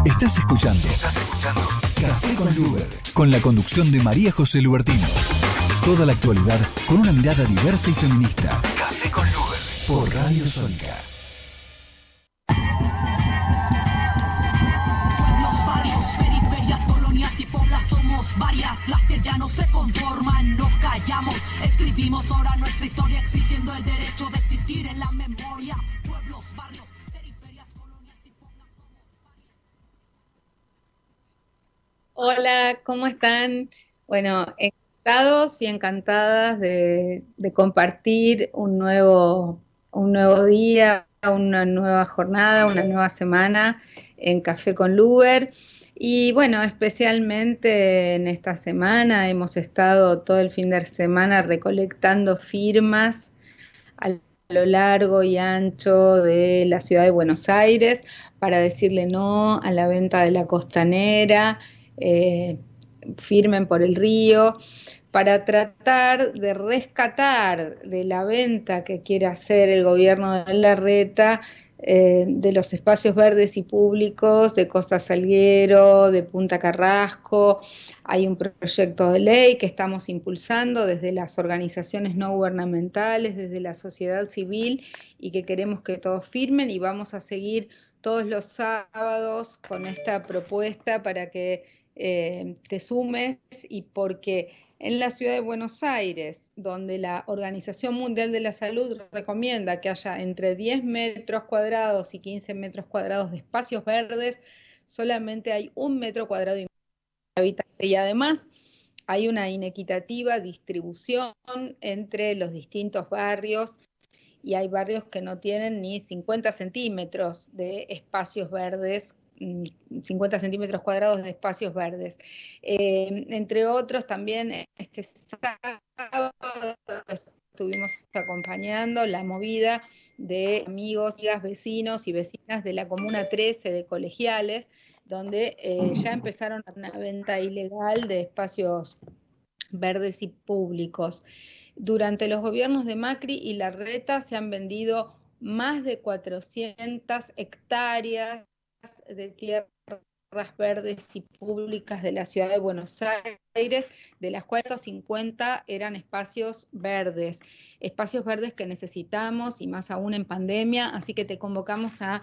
Estás escuchando Café con Luber, con la conducción de María José Lubertino. Toda la actualidad con una mirada diversa y feminista. Café con Luber, por Radio Sónica. Pueblos, barrios, periferias, colonias y poblas somos varias las que ya no se conforman, nos callamos, escribimos ahora nuestra historia exigiendo el derecho de existir en la memoria. Pueblos, barrios, periferias, colonias y poblas somos varias. Hola, ¿cómo están? Bueno, encantados y encantadas de compartir un nuevo día, una nueva jornada, una nueva semana en Café con Luber. Y bueno, especialmente en esta semana hemos estado todo el fin de semana recolectando firmas a lo largo y ancho de la ciudad de Buenos Aires para decirle no a la venta de la costanera, eh, firmen por el río, para tratar de rescatar de la venta que quiere hacer el gobierno de Larreta de los espacios verdes y públicos de Costa Salguero, de Punta Carrasco. Hay un proyecto de ley que estamos impulsando desde las organizaciones no gubernamentales, desde la sociedad civil, y que queremos que todos firmen, y vamos a seguir todos los sábados con esta propuesta para que te sumes, y porque en la ciudad de Buenos Aires, donde la Organización Mundial de la Salud recomienda que haya entre 10 metros cuadrados y 15 metros cuadrados de espacios verdes, solamente hay 1 metro cuadrado y habitante, y además hay una inequitativa distribución entre los distintos barrios, y hay barrios que no tienen ni 50 centímetros de espacios verdes, 50 centímetros cuadrados de espacios verdes. Entre otros, también este sábado estuvimos acompañando la movida de amigos, amigas, vecinos y vecinas de la Comuna 13 de Colegiales, donde ya empezaron una venta ilegal de espacios verdes y públicos. Durante los gobiernos de Macri y Larreta se han vendido más de 400 hectáreas de tierras verdes y públicas de la ciudad de Buenos Aires, de las cuales 150 eran espacios verdes que necesitamos, y más aún en pandemia, así que te convocamos a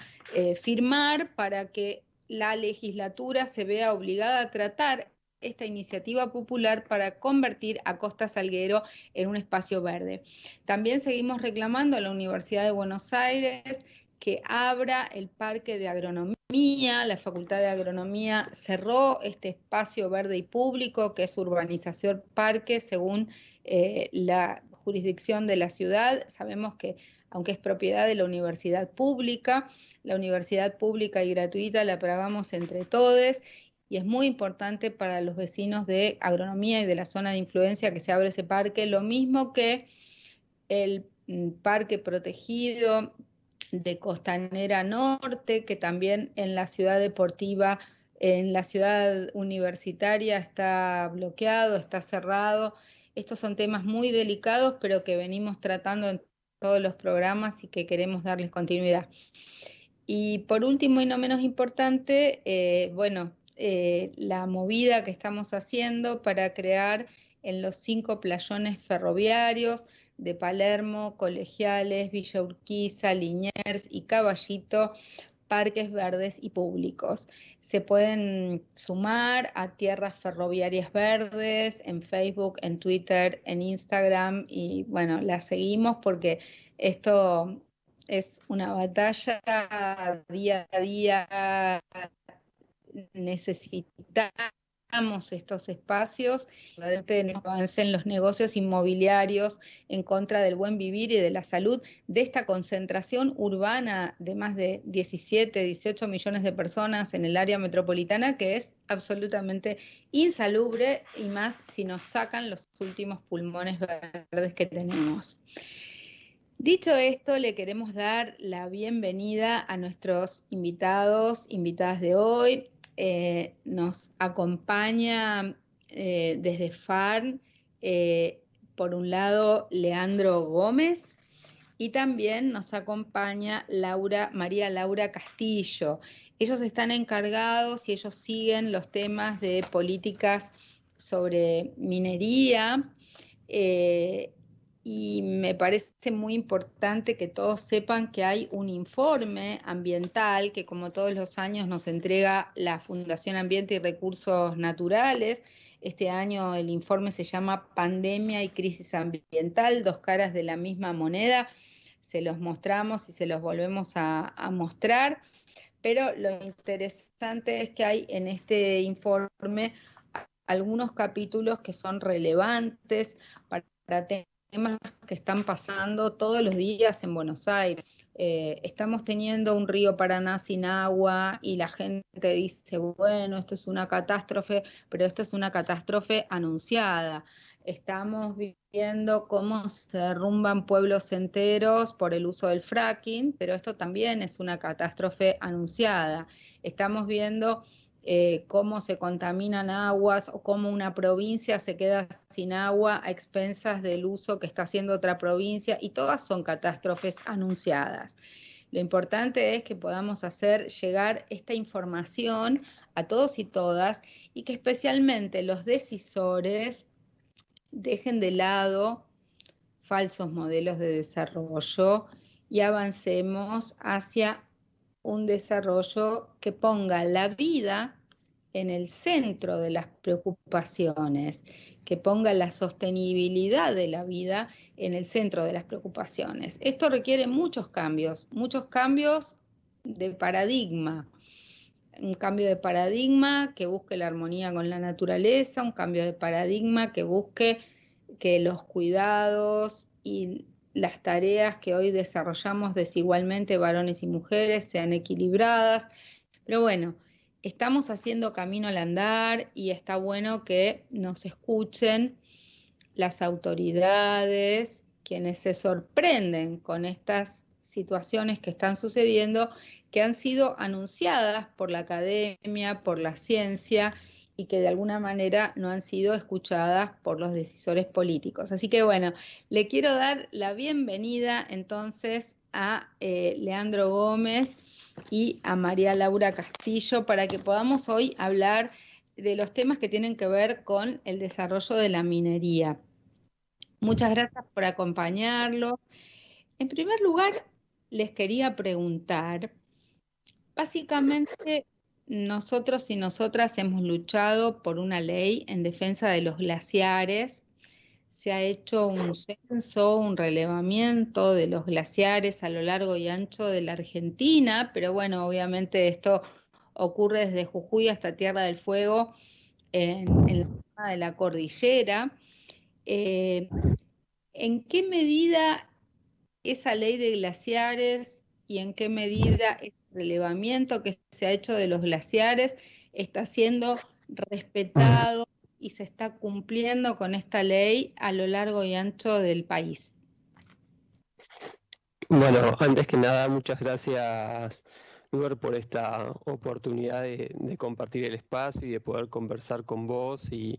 firmar para que la legislatura se vea obligada a tratar esta iniciativa popular para convertir a Costa Salguero en un espacio verde. También seguimos reclamando a la Universidad de Buenos Aires que abra el Parque de Agronomía. La Facultad de Agronomía cerró este espacio verde y público, que es urbanización parque, según la jurisdicción de la ciudad. Sabemos que, aunque es propiedad de la universidad pública y gratuita la pagamos entre todos, y es muy importante para los vecinos de Agronomía y de la zona de influencia que se abra ese parque, lo mismo que el parque protegido de Costanera Norte, que también en la ciudad deportiva, en la ciudad universitaria, está bloqueado, está cerrado. Estos son temas muy delicados, pero que venimos tratando en todos los programas y que queremos darles continuidad. Y por último, y no menos importante, la movida que estamos haciendo para crear en los 5 playones ferroviarios de Palermo, Colegiales, Villa Urquiza, Liniers y Caballito, parques verdes y públicos. Se pueden sumar a Tierras Ferroviarias Verdes en Facebook, en Twitter, en Instagram, y bueno, las seguimos porque esto es una batalla día a día. Necesitamos estos espacios, que avancen los negocios inmobiliarios en contra del buen vivir y de la salud de esta concentración urbana de más de 17, 18 millones de personas en el área metropolitana, que es absolutamente insalubre, y más si nos sacan los últimos pulmones verdes que tenemos. Dicho esto, le queremos dar la bienvenida a nuestros invitadas de hoy. Nos acompaña desde FARN, por un lado, Leandro Gómez, y también nos acompaña María Laura Castillo. Ellos están encargados y ellos siguen los temas de políticas sobre minería. eh, y me parece muy importante que todos sepan que hay un informe ambiental que, como todos los años, nos entrega la Fundación Ambiente y Recursos Naturales. Este año el informe se llama Pandemia y Crisis Ambiental, dos caras de la misma moneda. Se los mostramos y se los volvemos a mostrar, pero lo interesante es que hay en este informe algunos capítulos que son relevantes para temas que están pasando todos los días en Buenos Aires. Estamos teniendo un río Paraná sin agua y la gente dice, bueno, esto es una catástrofe, pero esto es una catástrofe anunciada. Estamos viendo cómo se derrumban pueblos enteros por el uso del fracking, pero esto también es una catástrofe anunciada. Estamos viendo cómo se contaminan aguas o cómo una provincia se queda sin agua a expensas del uso que está haciendo otra provincia, y todas son catástrofes anunciadas. Lo importante es que podamos hacer llegar esta información a todos y todas, y que especialmente los decisores dejen de lado falsos modelos de desarrollo y avancemos hacia un desarrollo que ponga la vida en el centro de las preocupaciones, que ponga la sostenibilidad de la vida en el centro de las preocupaciones. Esto requiere muchos cambios de paradigma. Un cambio de paradigma que busque la armonía con la naturaleza, un cambio de paradigma que busque que los cuidados y las tareas que hoy desarrollamos desigualmente varones y mujeres sean equilibradas. Pero bueno, estamos haciendo camino al andar y está bueno que nos escuchen las autoridades, quienes se sorprenden con estas situaciones que están sucediendo, que han sido anunciadas por la academia, por la ciencia, y que de alguna manera no han sido escuchadas por los decisores políticos. Así que bueno, le quiero dar la bienvenida entonces a Leandro Gómez y a María Laura Castillo para que podamos hoy hablar de los temas que tienen que ver con el desarrollo de la minería. Muchas gracias por acompañarlo. En primer lugar, les quería preguntar, básicamente, nosotros y nosotras hemos luchado por una ley en defensa de los glaciares. Se ha hecho un censo, un relevamiento de los glaciares a lo largo y ancho de la Argentina, pero bueno, obviamente esto ocurre desde Jujuy hasta Tierra del Fuego, en la zona de la cordillera. Eh, ¿En qué medida esa ley de glaciares y en qué medida el relevamiento que se ha hecho de los glaciares está siendo respetado y se está cumpliendo con esta ley a lo largo y ancho del país? Bueno, antes que nada, muchas gracias, Lugar, por esta oportunidad de compartir el espacio y de poder conversar con vos y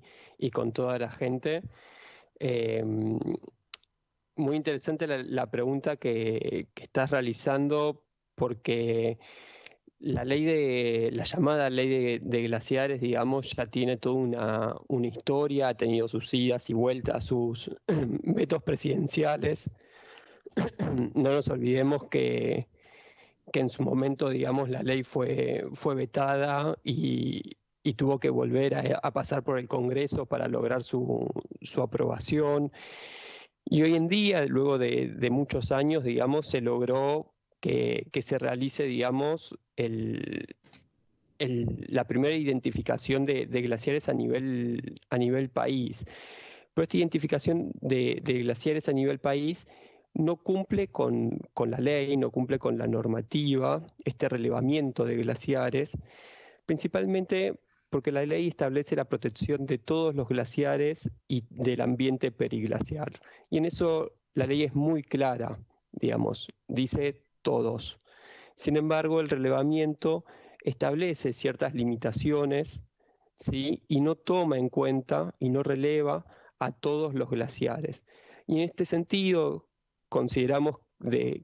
con toda la gente. Muy interesante la pregunta que estás realizando, porque la llamada ley de glaciares, digamos, ya tiene toda una historia, ha tenido sus idas y vueltas, sus vetos presidenciales. No nos olvidemos que en su momento, digamos, la ley fue vetada y tuvo que volver a pasar por el Congreso para lograr su aprobación. Y hoy en día, luego de muchos años, digamos, se logró que se realice, digamos, la primera identificación de glaciares a nivel país. Pero esta identificación de glaciares a nivel país no cumple con la ley, no cumple con la normativa, este relevamiento de glaciares, principalmente porque la ley establece la protección de todos los glaciares y del ambiente periglaciar. Y en eso la ley es muy clara, digamos, dice todos. Sin embargo, el relevamiento establece ciertas limitaciones, ¿sí? Y no toma en cuenta y no releva a todos los glaciares. Y en este sentido, consideramos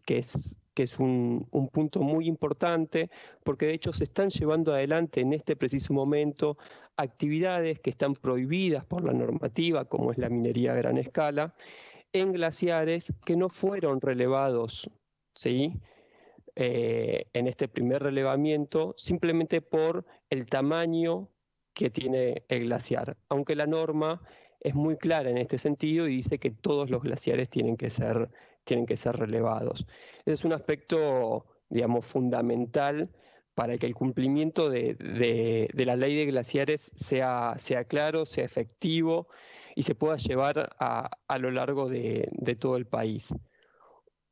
que es un punto muy importante, porque de hecho se están llevando adelante en este preciso momento actividades que están prohibidas por la normativa, como es la minería a gran escala, en glaciares que no fueron relevados, ¿sí? En este primer relevamiento, simplemente por el tamaño que tiene el glaciar, aunque la norma es muy clara en este sentido y dice que todos los glaciares tienen que ser relevados. Es un aspecto, digamos, fundamental para que el cumplimiento de la ley de glaciares sea claro, sea efectivo y se pueda llevar a lo largo de todo el país.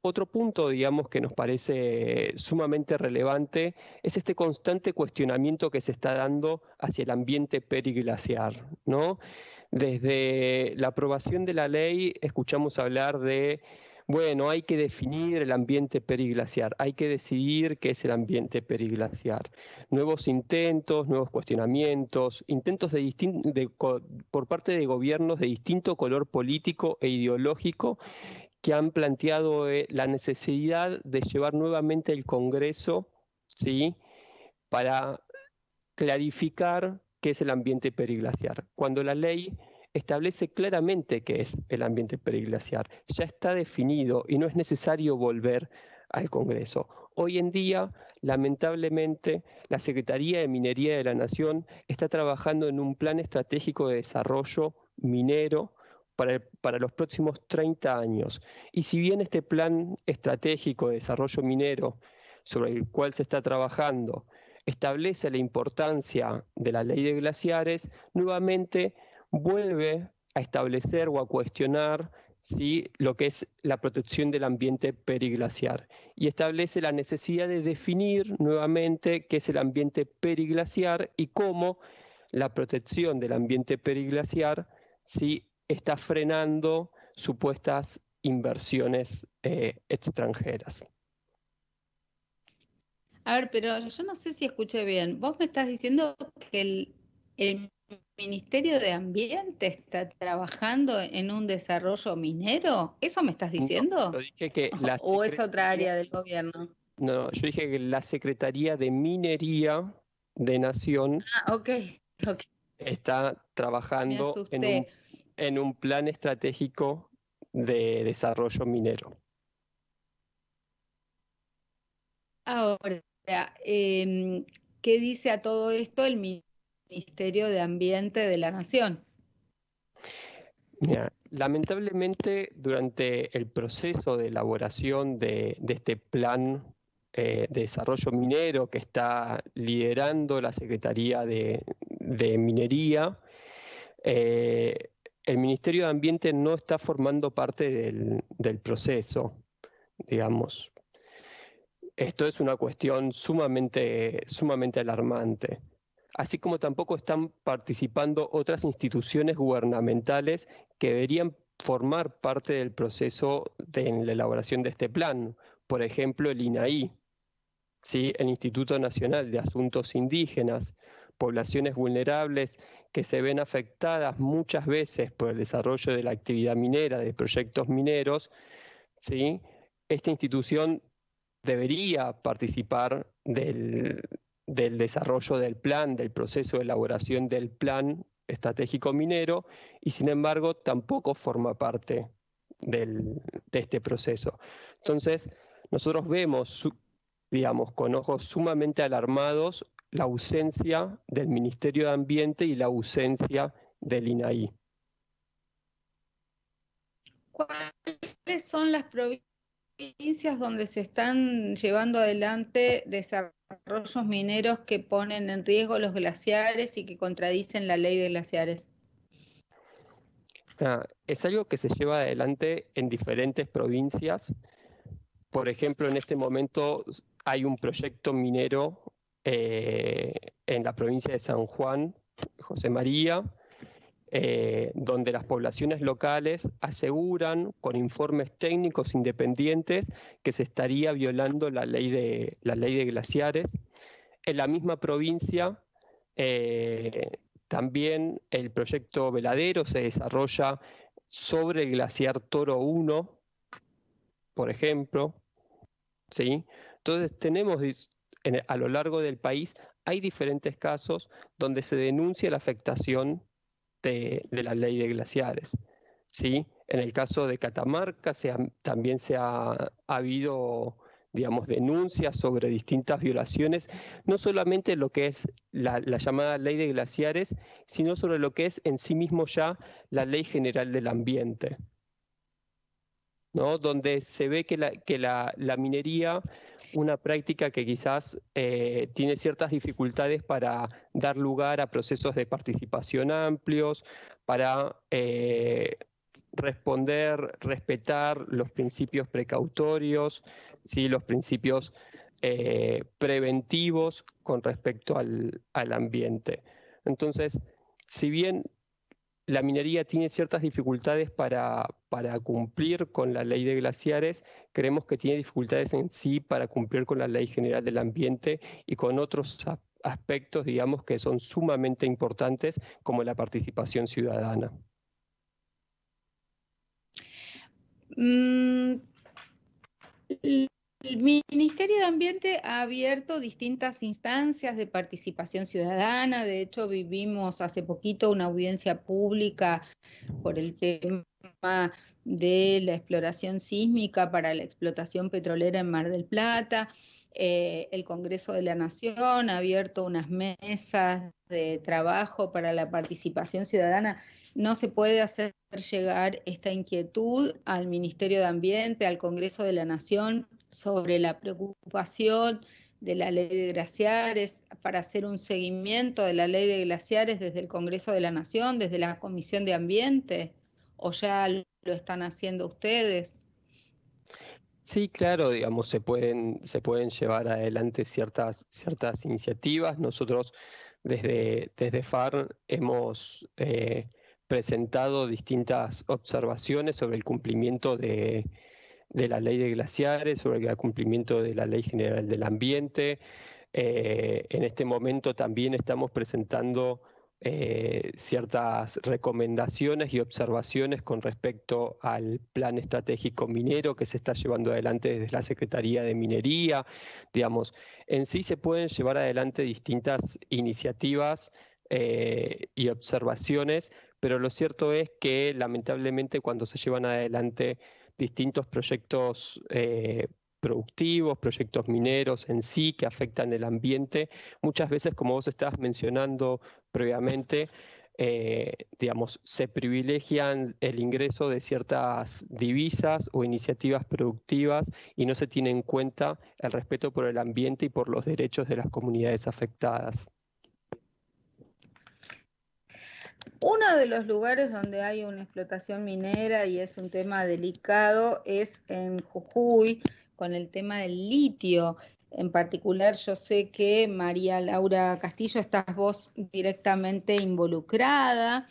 Otro punto, digamos, que nos parece sumamente relevante es este constante cuestionamiento que se está dando hacia el ambiente periglaciar, ¿no? Desde la aprobación de la ley escuchamos hablar de, bueno, hay que definir el ambiente periglaciar, hay que decidir qué es el ambiente periglaciar. Nuevos intentos, nuevos cuestionamientos, intentos por parte de gobiernos de distinto color político e ideológico que han planteado la necesidad de llevar nuevamente el Congreso, ¿sí?, para clarificar qué es el ambiente periglaciar, cuando la ley establece claramente qué es el ambiente periglaciar. Ya está definido y no es necesario volver al Congreso. Hoy en día, lamentablemente, la Secretaría de Minería de la Nación está trabajando en un plan estratégico de desarrollo minero para los próximos 30 años. Y si bien este plan estratégico de desarrollo minero, sobre el cual se está trabajando, establece la importancia de la ley de glaciares, nuevamente vuelve a establecer o a cuestionar, ¿sí?, lo que es la protección del ambiente periglaciar y establece la necesidad de definir nuevamente qué es el ambiente periglaciar y cómo la protección del ambiente periglaciar, ¿sí?, está frenando supuestas inversiones extranjeras. A ver, pero yo no sé si escuché bien. Vos me estás diciendo que el Ministerio de Ambiente está trabajando en un desarrollo minero. ¿Eso me estás diciendo? No, yo dije que ¿O es otra área del gobierno? No, yo dije que la Secretaría de Minería de Nación Ok. está Me trabajando asusté. en un plan estratégico de desarrollo minero. Ahora, ¿qué dice a todo esto el Ministerio de Ambiente de la Nación? Mira, lamentablemente, durante el proceso de elaboración de este plan de desarrollo minero que está liderando la Secretaría de Minería, el Ministerio de Ambiente no está formando parte del proceso, digamos. Esto es una cuestión sumamente alarmante. Así como tampoco están participando otras instituciones gubernamentales que deberían formar parte del proceso en la elaboración de este plan. Por ejemplo, el INAI, ¿sí?, el Instituto Nacional de Asuntos Indígenas, poblaciones vulnerables que se ven afectadas muchas veces por el desarrollo de la actividad minera, de proyectos mineros, ¿sí? Esta institución debería participar del desarrollo del plan, del proceso de elaboración del plan estratégico minero, y sin embargo tampoco forma parte de este proceso. Entonces, nosotros vemos, digamos, con ojos sumamente alarmados la ausencia del Ministerio de Ambiente y la ausencia del INAI. ¿Cuáles son las provincias donde se están llevando adelante desarrollos mineros que ponen en riesgo los glaciares y que contradicen la ley de glaciares? Es algo que se lleva adelante en diferentes provincias. Por ejemplo, en este momento hay un proyecto minero en la provincia de San Juan, José María, donde las poblaciones locales aseguran con informes técnicos independientes que se estaría violando la ley de glaciares. En la misma provincia, también el proyecto Veladero se desarrolla sobre el glaciar Toro 1, por ejemplo, ¿sí? Entonces tenemos a lo largo del país hay diferentes casos donde se denuncia la afectación de la ley de glaciares, ¿sí? En el caso de Catamarca también ha habido, digamos, denuncias sobre distintas violaciones, no solamente lo que es la llamada ley de glaciares, sino sobre lo que es en sí mismo ya la ley general del ambiente, ¿no? Donde se ve que la minería, una práctica que quizás tiene ciertas dificultades para dar lugar a procesos de participación amplios, para respetar los principios precautorios, ¿sí? Los principios preventivos con respecto al ambiente. Entonces, si bien la minería tiene ciertas dificultades para cumplir con la ley de glaciares, creemos que tiene dificultades en sí para cumplir con la ley general del ambiente y con otros aspectos, digamos, que son sumamente importantes, como la participación ciudadana. El Ministerio de Ambiente ha abierto distintas instancias de participación ciudadana. De hecho, vivimos hace poquito una audiencia pública por el tema de la exploración sísmica para la explotación petrolera en Mar del Plata. El Congreso de la Nación ha abierto unas mesas de trabajo para la participación ciudadana. No se puede hacer llegar esta inquietud al Ministerio de Ambiente, al Congreso de la Nación, sobre la preocupación de la ley de glaciares, para hacer un seguimiento de la ley de glaciares desde el Congreso de la Nación, desde la Comisión de Ambiente, o ya lo están haciendo ustedes? Sí, claro, digamos, se pueden llevar adelante ciertas iniciativas. Nosotros desde FAR hemos presentado distintas observaciones sobre el cumplimiento de la ley de glaciares, sobre el cumplimiento de la ley general del ambiente. En este momento también estamos presentando ciertas recomendaciones y observaciones con respecto al plan estratégico minero que se está llevando adelante desde la Secretaría de Minería. Digamos, en sí se pueden llevar adelante distintas iniciativas y observaciones, pero lo cierto es que lamentablemente cuando se llevan adelante distintos proyectos productivos, proyectos mineros en sí que afectan el ambiente, muchas veces, como vos estabas mencionando previamente, digamos, se privilegian el ingreso de ciertas divisas o iniciativas productivas y no se tiene en cuenta el respeto por el ambiente y por los derechos de las comunidades afectadas. Uno de los lugares donde hay una explotación minera y es un tema delicado es en Jujuy, con el tema del litio. En particular, yo sé que María Laura Castillo, estás vos directamente involucrada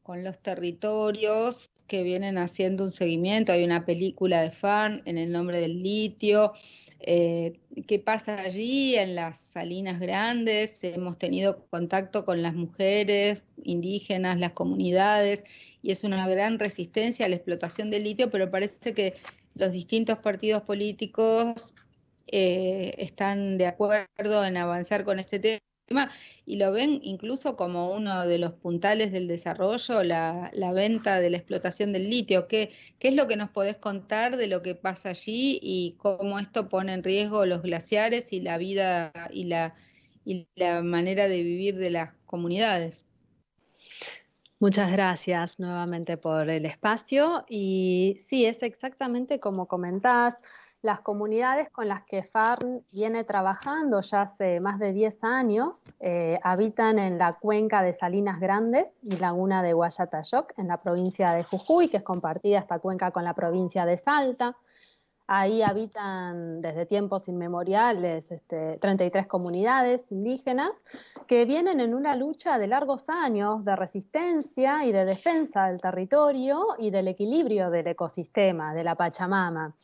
con los territorios que vienen haciendo un seguimiento. Hay una película de FARN en el nombre del litio. ¿Qué pasa allí en las Salinas Grandes? Hemos tenido contacto con las mujeres indígenas, las comunidades, y es una gran resistencia a la explotación del litio, pero parece que los distintos partidos políticos están de acuerdo en avanzar con este tema y lo ven incluso como uno de los puntales del desarrollo, la venta de la explotación del litio. ¿Qué es lo que nos podés contar de lo que pasa allí y cómo esto pone en riesgo los glaciares y la vida y la manera de vivir de las comunidades? Muchas gracias nuevamente por el espacio y sí, es exactamente como comentás, las comunidades con las que FARN viene trabajando ya hace más de 10 años habitan en la cuenca de Salinas Grandes y laguna de Guayatayoc en la provincia de Jujuy, que es compartida esta cuenca con la provincia de Salta. Ahí habitan desde tiempos inmemoriales 33 comunidades indígenas que vienen en una lucha de largos años de resistencia y de defensa del territorio y del equilibrio del ecosistema, de la Pachamama.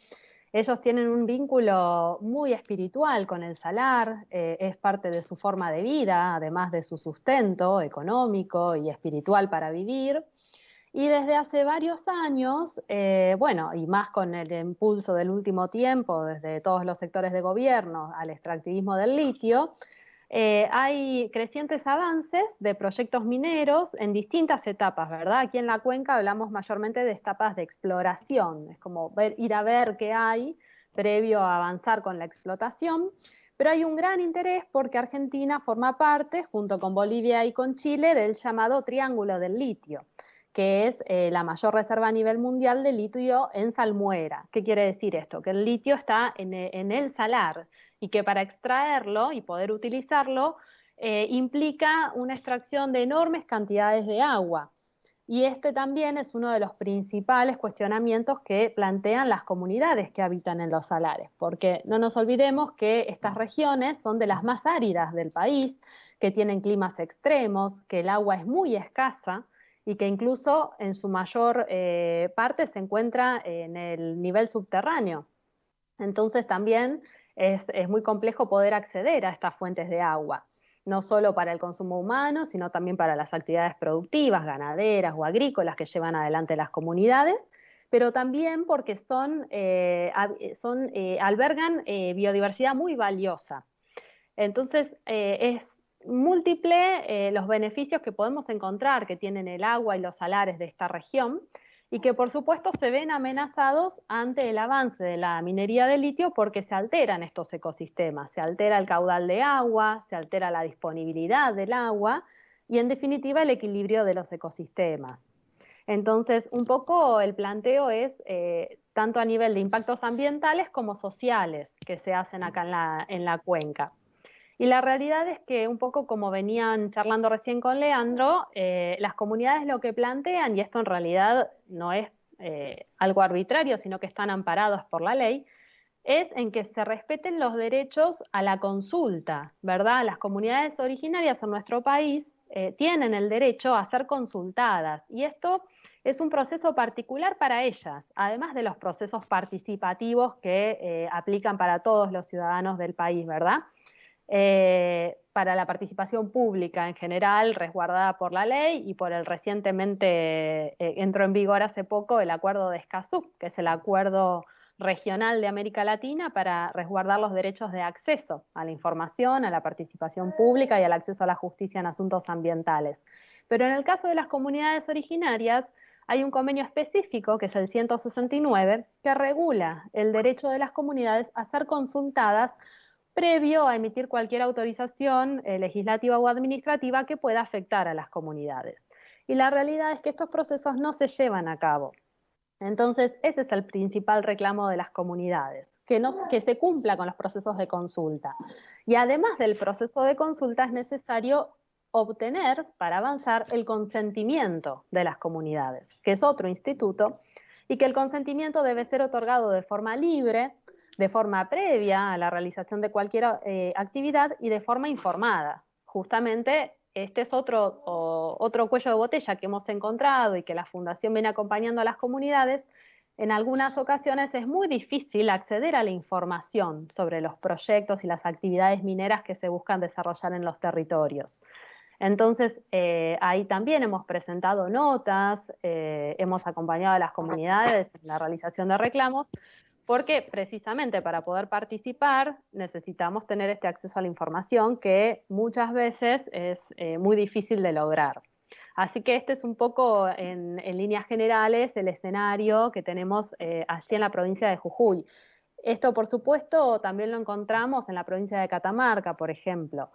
Ellos tienen un vínculo muy espiritual con el salar, es parte de su forma de vida, además de su sustento económico y espiritual para vivir. Y desde hace varios años, bueno, y más con el impulso del último tiempo, desde todos los sectores de gobierno al extractivismo del litio, hay crecientes avances de proyectos mineros en distintas etapas, ¿verdad? Aquí en la cuenca hablamos mayormente de etapas de exploración, es como ir a ver qué hay previo a avanzar con la explotación, pero hay un gran interés porque Argentina forma parte, junto con Bolivia y con Chile, del llamado Triángulo del Litio, que es la mayor reserva a nivel mundial de litio en salmuera. ¿Qué quiere decir esto? Que el litio está en el salar y que para extraerlo y poder utilizarlo implica una extracción de enormes cantidades de agua. Y este también es uno de los principales cuestionamientos que plantean las comunidades que habitan en los salares, porque no nos olvidemos que estas regiones son de las más áridas del país, que tienen climas extremos, que el agua es muy escasa y que incluso en su mayor parte se encuentra en el nivel subterráneo. Entonces también es muy complejo poder acceder a estas fuentes de agua, no solo para el consumo humano, sino también para las actividades productivas, ganaderas o agrícolas que llevan adelante las comunidades, pero también porque albergan biodiversidad muy valiosa. Entonces, es múltiple los beneficios que podemos encontrar que tienen el agua y los salares de esta región y que por supuesto se ven amenazados ante el avance de la minería de litio porque se alteran estos ecosistemas, se altera el caudal de agua, se altera la disponibilidad del agua y en definitiva el equilibrio de los ecosistemas. Entonces, un poco el planteo es tanto a nivel de impactos ambientales como sociales que se hacen acá en la cuenca. Y la realidad es que un poco como venían charlando recién con Leandro, las comunidades lo que plantean, y esto en realidad no es algo arbitrario, sino que están amparados por la ley, es en que se respeten los derechos a la consulta, ¿verdad? Las comunidades originarias en nuestro país tienen el derecho a ser consultadas y esto es un proceso particular para ellas, además de los procesos participativos que aplican para todos los ciudadanos del país, ¿verdad? Para la participación pública en general, resguardada por la ley y por el recientemente entró en vigor hace poco el Acuerdo de Escazú, que es el acuerdo regional de América Latina para resguardar los derechos de acceso a la información, a la participación pública y al acceso a la justicia en asuntos ambientales. Pero en el caso de las comunidades originarias, hay un convenio específico, que es el 169, que regula el derecho de las comunidades a ser consultadas previo a emitir cualquier autorización legislativa o administrativa que pueda afectar a las comunidades. Y la realidad es que estos procesos no se llevan a cabo. Entonces, ese es el principal reclamo de las comunidades, que se cumpla con los procesos de consulta. Y además del proceso de consulta es necesario obtener, para avanzar, el consentimiento de las comunidades, que es otro instituto, y que el consentimiento debe ser otorgado de forma libre, de forma previa a la realización de cualquier actividad y de forma informada. Justamente este es otro cuello de botella que hemos encontrado y que la Fundación viene acompañando a las comunidades. En algunas ocasiones es muy difícil acceder a la información sobre los proyectos y las actividades mineras que se buscan desarrollar en los territorios. Entonces, ahí también hemos presentado notas, hemos acompañado a las comunidades en la realización de reclamos, porque precisamente para poder participar necesitamos tener este acceso a la información que muchas veces es muy difícil de lograr. Así que este es un poco, en líneas generales, el escenario que tenemos allí en la provincia de Jujuy. Esto, por supuesto, también lo encontramos en la provincia de Catamarca, por ejemplo.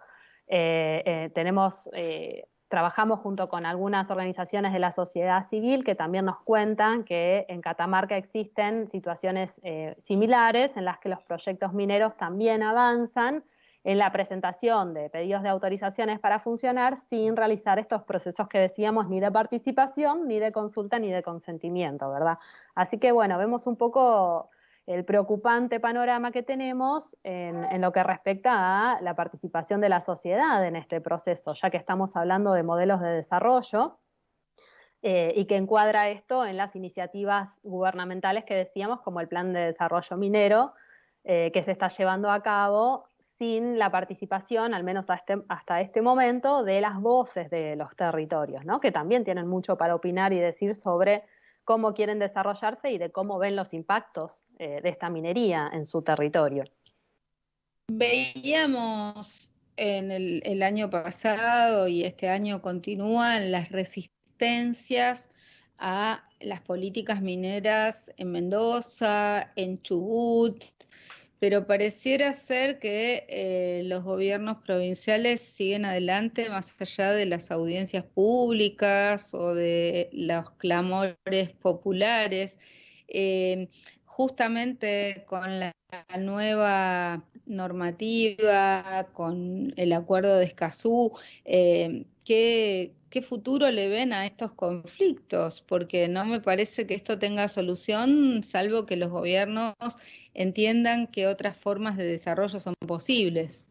Trabajamos junto con algunas organizaciones de la sociedad civil que también nos cuentan que en Catamarca existen situaciones similares en las que los proyectos mineros también avanzan en la presentación de pedidos de autorizaciones para funcionar sin realizar estos procesos que decíamos ni de participación, ni de consulta, ni de consentimiento, ¿verdad? Así que bueno, vemos un poco el preocupante panorama que tenemos en lo que respecta a la participación de la sociedad en este proceso, ya que estamos hablando de modelos de desarrollo y que encuadra esto en las iniciativas gubernamentales que decíamos, como el Plan de Desarrollo Minero, que se está llevando a cabo sin la participación, al menos hasta este momento, de las voces de los territorios, ¿no? Que también tienen mucho para opinar y decir sobre cómo quieren desarrollarse y de cómo ven los impactos de esta minería en su territorio. Veíamos en el año pasado y este año continúan las resistencias a las políticas mineras en Mendoza, en Chubut, pero pareciera ser que los gobiernos provinciales siguen adelante más allá de las audiencias públicas o de los clamores populares. Justamente con la nueva normativa, con el acuerdo de Escazú, ¿qué futuro le ven a estos conflictos? Porque no me parece que esto tenga solución, salvo que los gobiernos entiendan que otras formas de desarrollo son posibles.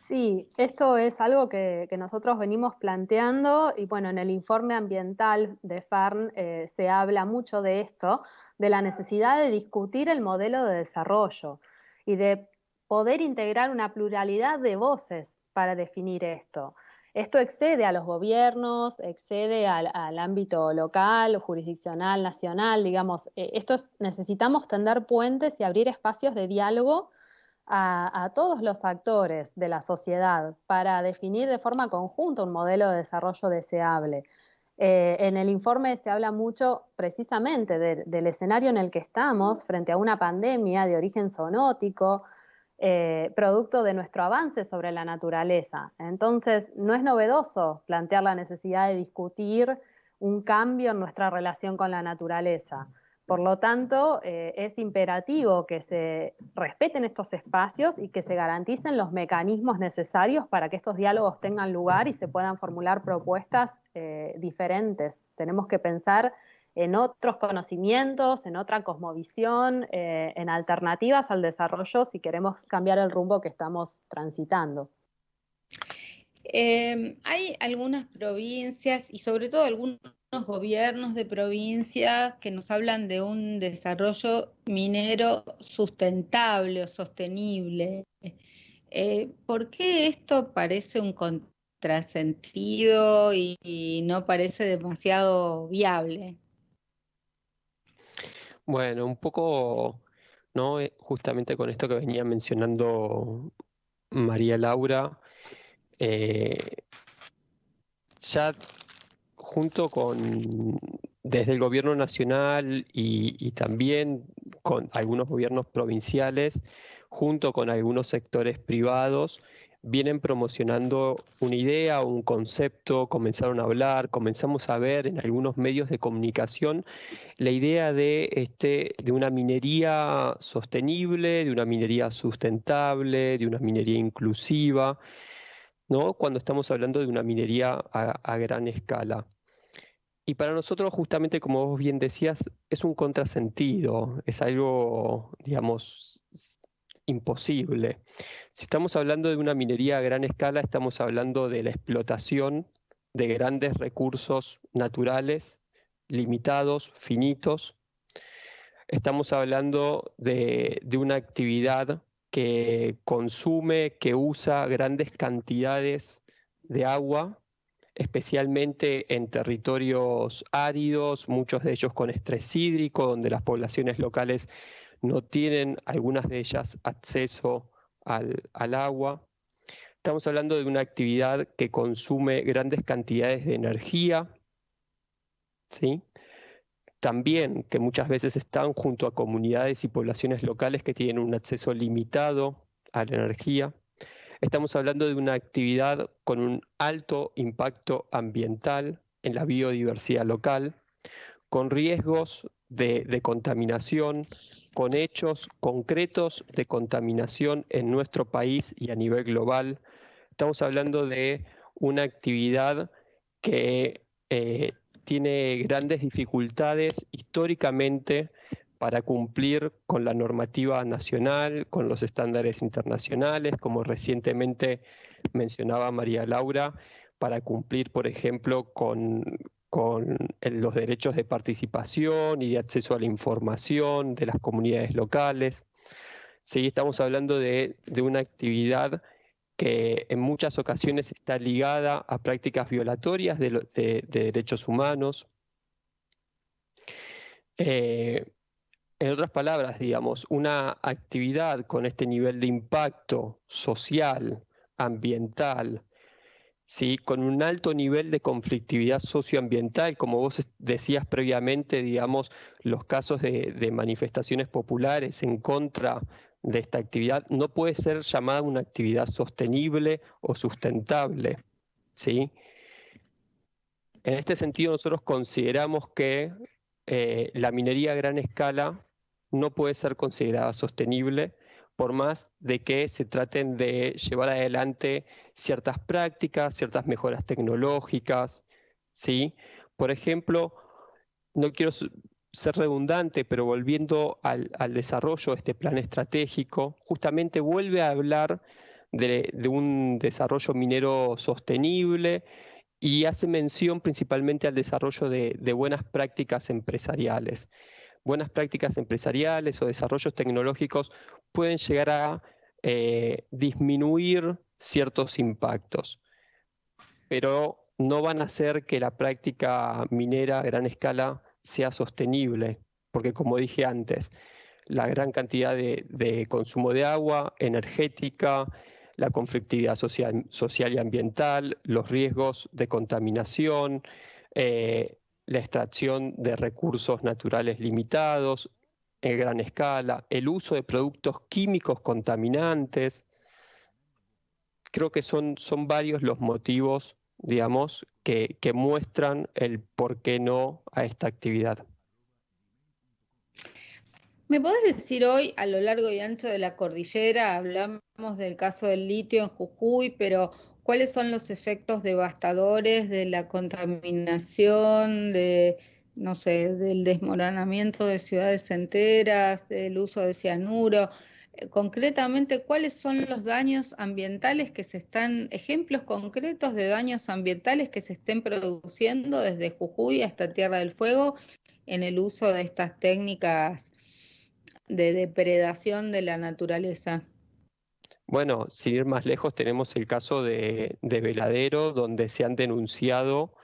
Sí, esto es algo que nosotros venimos planteando y bueno, en el informe ambiental de FARN se habla mucho de esto, de la necesidad de discutir el modelo de desarrollo y de poder integrar una pluralidad de voces para definir esto. Esto excede a los gobiernos, excede al ámbito local, jurisdiccional, nacional, digamos, necesitamos tender puentes y abrir espacios de diálogo a todos los actores de la sociedad para definir de forma conjunta un modelo de desarrollo deseable. En el informe se habla mucho precisamente del escenario en el que estamos frente a una pandemia de origen zoonótico, producto de nuestro avance sobre la naturaleza. Entonces, no es novedoso plantear la necesidad de discutir un cambio en nuestra relación con la naturaleza. Por lo tanto, es imperativo que se respeten estos espacios y que se garanticen los mecanismos necesarios para que estos diálogos tengan lugar y se puedan formular propuestas diferentes. Tenemos que pensar en otros conocimientos, en otra cosmovisión, en alternativas al desarrollo si queremos cambiar el rumbo que estamos transitando. Hay algunas provincias y sobre todo algunos gobiernos de provincias que nos hablan de un desarrollo minero sustentable o sostenible. ¿Por qué esto parece un contrasentido y no parece demasiado viable? Bueno, un poco, ¿no? Justamente con esto que venía mencionando María Laura, ya junto desde el gobierno nacional y también con algunos gobiernos provinciales, junto con algunos sectores privados, vienen promocionando una idea, un concepto, comenzaron a hablar, comenzamos a ver en algunos medios de comunicación la idea de una minería sostenible, de una minería sustentable, de una minería inclusiva, ¿no? Cuando estamos hablando de una minería a gran escala. Y para nosotros, justamente como vos bien decías, es un contrasentido, es algo, digamos, imposible. Si estamos hablando de una minería a gran escala, estamos hablando de la explotación de grandes recursos naturales, limitados, finitos. Estamos hablando de una actividad que consume, que usa grandes cantidades de agua, especialmente en territorios áridos, muchos de ellos con estrés hídrico, donde las poblaciones locales no tienen, algunas de ellas, acceso al agua. Estamos hablando de una actividad que consume grandes cantidades de energía, ¿sí? También que muchas veces están junto a comunidades y poblaciones locales que tienen un acceso limitado a la energía. Estamos hablando de una actividad con un alto impacto ambiental en la biodiversidad local, con riesgos de contaminación, con hechos concretos de contaminación en nuestro país y a nivel global. Estamos hablando de una actividad que tiene grandes dificultades históricamente para cumplir con la normativa nacional, con los estándares internacionales, como recientemente mencionaba María Laura, para cumplir, por ejemplo, con los derechos de participación y de acceso a la información de las comunidades locales. ¿sí? Estamos hablando de una actividad que en muchas ocasiones está ligada a prácticas violatorias de derechos humanos. En otras palabras, digamos, una actividad con este nivel de impacto social, ambiental, ¿sí? Con un alto nivel de conflictividad socioambiental, como vos decías previamente, digamos, los casos de manifestaciones populares en contra de esta actividad, no puede ser llamada una actividad sostenible o sustentable, ¿sí? En este sentido, nosotros consideramos que la minería a gran escala no puede ser considerada sostenible, por más de que se traten de llevar adelante ciertas prácticas, ciertas mejoras tecnológicas, ¿sí? Por ejemplo, no quiero ser redundante, pero volviendo al desarrollo de este plan estratégico, justamente vuelve a hablar de un desarrollo minero sostenible y hace mención principalmente al desarrollo de buenas prácticas empresariales. Buenas prácticas empresariales o desarrollos tecnológicos pueden llegar a disminuir ciertos impactos, pero no van a hacer que la práctica minera a gran escala sea sostenible, porque como dije antes, la gran cantidad de consumo de agua, energética, la conflictividad social y ambiental, los riesgos de contaminación, la extracción de recursos naturales limitados en gran escala, el uso de productos químicos contaminantes. Creo que son varios los motivos, digamos, que muestran el por qué no a esta actividad. ¿Me podés decir hoy, a lo largo y ancho de la cordillera, hablamos del caso del litio en Jujuy, pero cuáles son los efectos devastadores de la contaminación, no sé, del desmoronamiento de ciudades enteras, del uso de cianuro? Concretamente, ¿cuáles son los daños ambientales ejemplos concretos de daños ambientales que se estén produciendo desde Jujuy hasta Tierra del Fuego en el uso de estas técnicas de depredación de la naturaleza? Bueno, sin ir más lejos, tenemos el caso de Veladero, donde se han denunciado,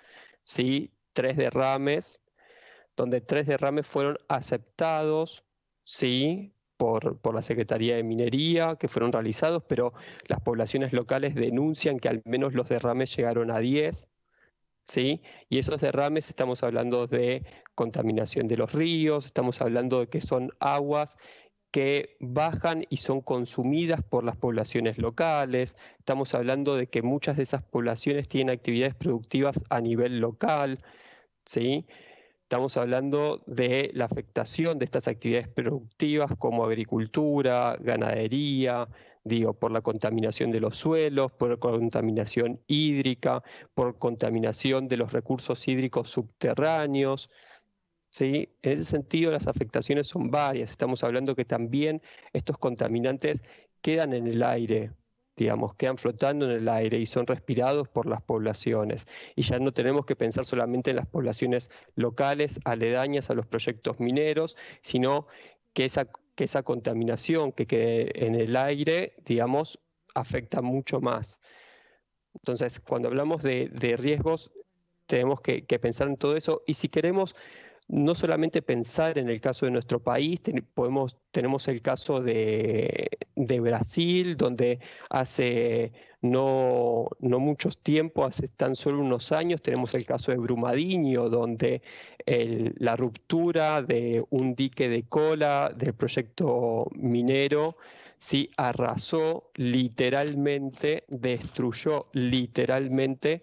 ¿sí?, 3 derrames, donde 3 derrames fueron aceptados, ¿sí?, por la Secretaría de Minería, que fueron realizados, pero las poblaciones locales denuncian que al menos los derrames llegaron a 10, ¿sí? Y esos derrames estamos hablando de contaminación de los ríos, estamos hablando de que son aguas que bajan y son consumidas por las poblaciones locales. Estamos hablando de que muchas de esas poblaciones tienen actividades productivas a nivel local, ¿sí? Estamos hablando de la afectación de estas actividades productivas como agricultura, ganadería, por la contaminación de los suelos, por contaminación hídrica, por contaminación de los recursos hídricos subterráneos, ¿sí? En ese sentido, las afectaciones son varias. Estamos hablando que también estos contaminantes quedan en el aire, digamos, quedan flotando en el aire y son respirados por las poblaciones. Y ya no tenemos que pensar solamente en las poblaciones locales, aledañas a los proyectos mineros, sino que esa contaminación que quede en el aire, digamos, afecta mucho más. Entonces, cuando hablamos de riesgos, tenemos que pensar en todo eso. Y si queremos no solamente pensar en el caso de nuestro país, tenemos el caso de Brasil, donde hace no mucho tiempo, hace tan solo unos años, tenemos el caso de Brumadinho, donde la ruptura de un dique de cola del proyecto minero sí arrasó literalmente, destruyó literalmente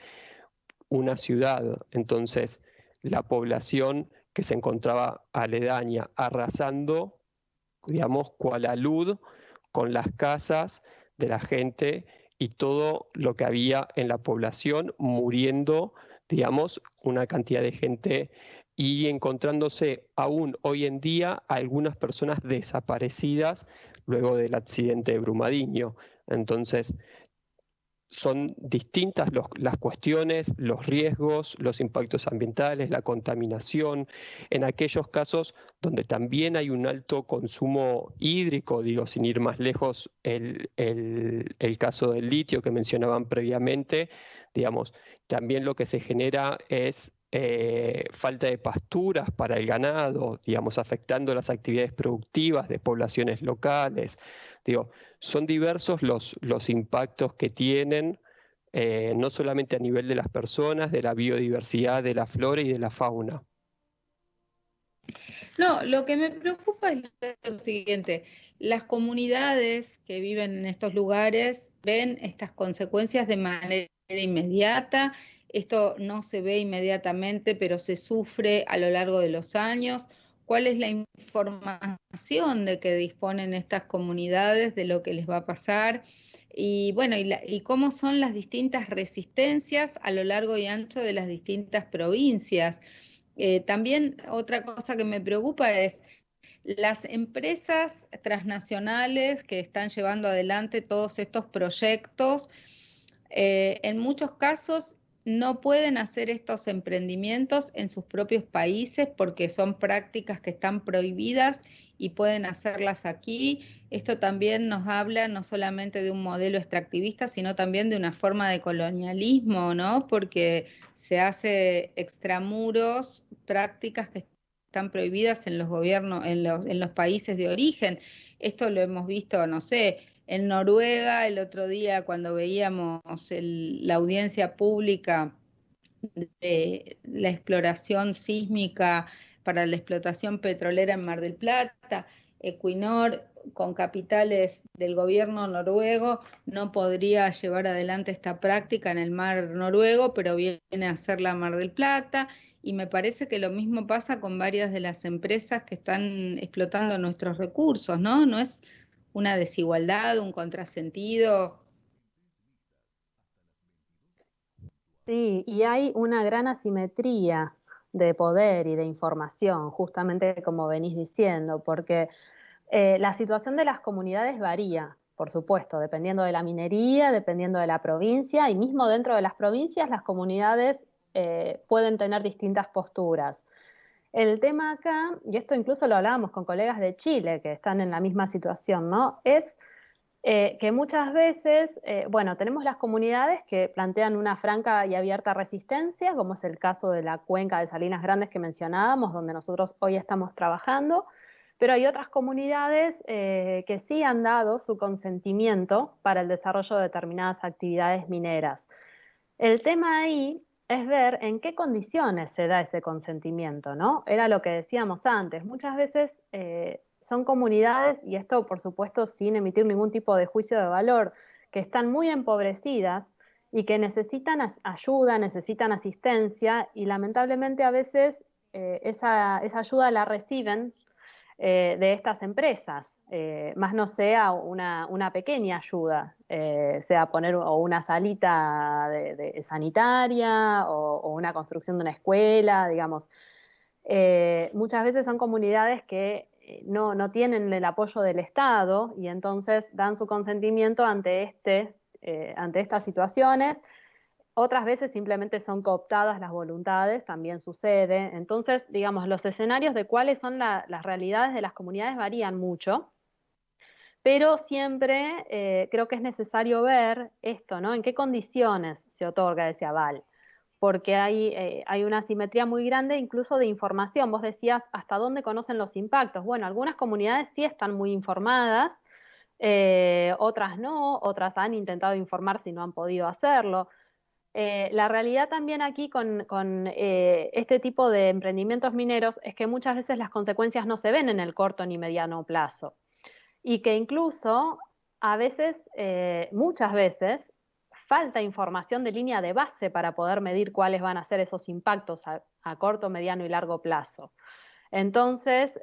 una ciudad. Entonces, la población que se encontraba aledaña, arrasando, digamos, cual alud con las casas de la gente y todo lo que había en la población, muriendo, digamos, una cantidad de gente y encontrándose aún hoy en día algunas personas desaparecidas luego del accidente de Brumadinho. Entonces, son distintas las cuestiones, los riesgos, los impactos ambientales, la contaminación, en aquellos casos donde también hay un alto consumo hídrico, digo, sin ir más lejos, el caso del litio que mencionaban previamente, digamos, también lo que se genera es falta de pasturas para el ganado, digamos, afectando las actividades productivas de poblaciones locales. Digo, son diversos los impactos que tienen, no solamente a nivel de las personas, de la biodiversidad, de la flora y de la fauna. No, lo que me preocupa es lo siguiente, las comunidades que viven en estos lugares ven estas consecuencias de manera inmediata, esto no se ve inmediatamente, pero se sufre a lo largo de los años. ¿Cuál es la información de que disponen estas comunidades de lo que les va a pasar? Y bueno, y cómo son las distintas resistencias a lo largo y ancho de las distintas provincias. También otra cosa que me preocupa es las empresas transnacionales que están llevando adelante todos estos proyectos, en muchos casos no pueden hacer estos emprendimientos en sus propios países porque son prácticas que están prohibidas y pueden hacerlas aquí. Esto también nos habla no solamente de un modelo extractivista, sino también de una forma de colonialismo, ¿no? Porque se hace extramuros prácticas que están prohibidas en los gobiernos, en los países de origen. Esto lo hemos visto, no sé, en Noruega el otro día cuando veíamos la audiencia pública de la exploración sísmica para la explotación petrolera en Mar del Plata, Equinor, con capitales del gobierno noruego, no podría llevar adelante esta práctica en el mar noruego, pero viene a hacerla Mar del Plata. Y me parece que lo mismo pasa con varias de las empresas que están explotando nuestros recursos, ¿no? No es una desigualdad, un contrasentido. Sí, y hay una gran asimetría de poder y de información, justamente como venís diciendo, porque la situación de las comunidades varía, por supuesto, dependiendo de la minería, dependiendo de la provincia, y mismo dentro de las provincias las comunidades pueden tener distintas posturas. El tema acá, y esto incluso lo hablábamos con colegas de Chile que están en la misma situación, ¿no? Es que muchas veces, bueno, tenemos las comunidades que plantean una franca y abierta resistencia, como es el caso de la cuenca de Salinas Grandes que mencionábamos, donde nosotros hoy estamos trabajando, pero hay otras comunidades que sí han dado su consentimiento para el desarrollo de determinadas actividades mineras. El tema ahí es ver en qué condiciones se da ese consentimiento, ¿no? Era lo que decíamos antes. Muchas veces son comunidades, y esto por supuesto sin emitir ningún tipo de juicio de valor, que están muy empobrecidas y que necesitan ayuda, necesitan asistencia, y lamentablemente a veces esa ayuda la reciben de estas empresas, más no sea una pequeña ayuda, sea poner o una salita sanitaria o una construcción de una escuela, digamos. Muchas veces son comunidades que no tienen el apoyo del Estado y entonces dan su consentimiento ante estas situaciones. Otras veces simplemente son cooptadas las voluntades, también sucede. Entonces, digamos, los escenarios de cuáles son las realidades de las comunidades varían mucho, pero siempre creo que es necesario ver esto, ¿no? En qué condiciones se otorga ese aval, porque hay una asimetría muy grande incluso de información. Vos decías, ¿hasta dónde conocen los impactos? Bueno, algunas comunidades sí están muy informadas, otras no, otras han intentado informarse y no han podido hacerlo. La realidad también aquí con este tipo de emprendimientos mineros es que muchas veces las consecuencias no se ven en el corto ni mediano plazo y que incluso a veces, muchas veces, falta información de línea de base para poder medir cuáles van a ser esos impactos a corto, mediano y largo plazo. Entonces,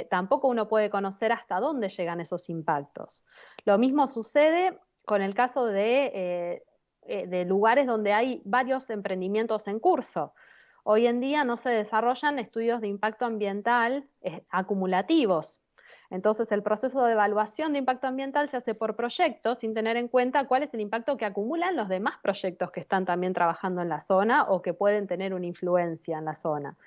tampoco uno puede conocer hasta dónde llegan esos impactos. Lo mismo sucede con el caso de lugares donde hay varios emprendimientos en curso. Hoy en día no se desarrollan estudios de impacto ambiental acumulativos. Entonces, el proceso de evaluación de impacto ambiental se hace por proyectos sin tener en cuenta cuál es el impacto que acumulan los demás proyectos que están también trabajando en la zona o que pueden tener una influencia en la zona.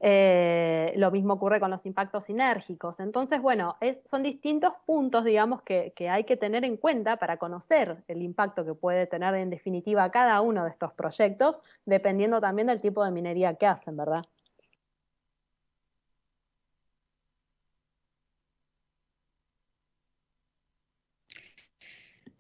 Lo mismo ocurre con los impactos sinérgicos. Entonces, bueno, son distintos puntos, digamos, que hay que tener en cuenta para conocer el impacto que puede tener en definitiva cada uno de estos proyectos, dependiendo también del tipo de minería que hacen, ¿verdad?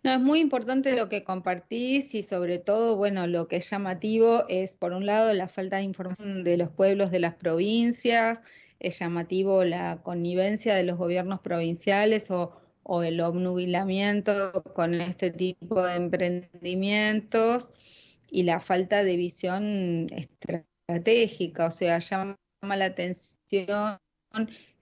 No, es muy importante lo que compartís y sobre todo, bueno, lo que es llamativo es, por un lado, la falta de información de los pueblos de las provincias, es llamativo la connivencia de los gobiernos provinciales o el obnubilamiento con este tipo de emprendimientos y la falta de visión estratégica, o sea, llama la atención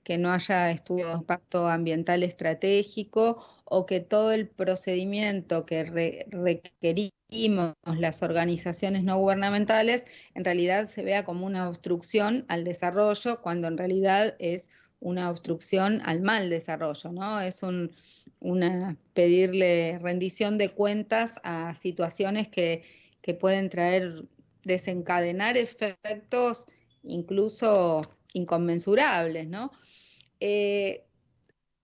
que no haya estudios de impacto ambiental estratégico o que todo el procedimiento que requerimos las organizaciones no gubernamentales en realidad se vea como una obstrucción al desarrollo, cuando en realidad es una obstrucción al mal desarrollo, ¿no? Es una pedirle rendición de cuentas a situaciones que pueden desencadenar efectos incluso inconmensurables, ¿no? Eh,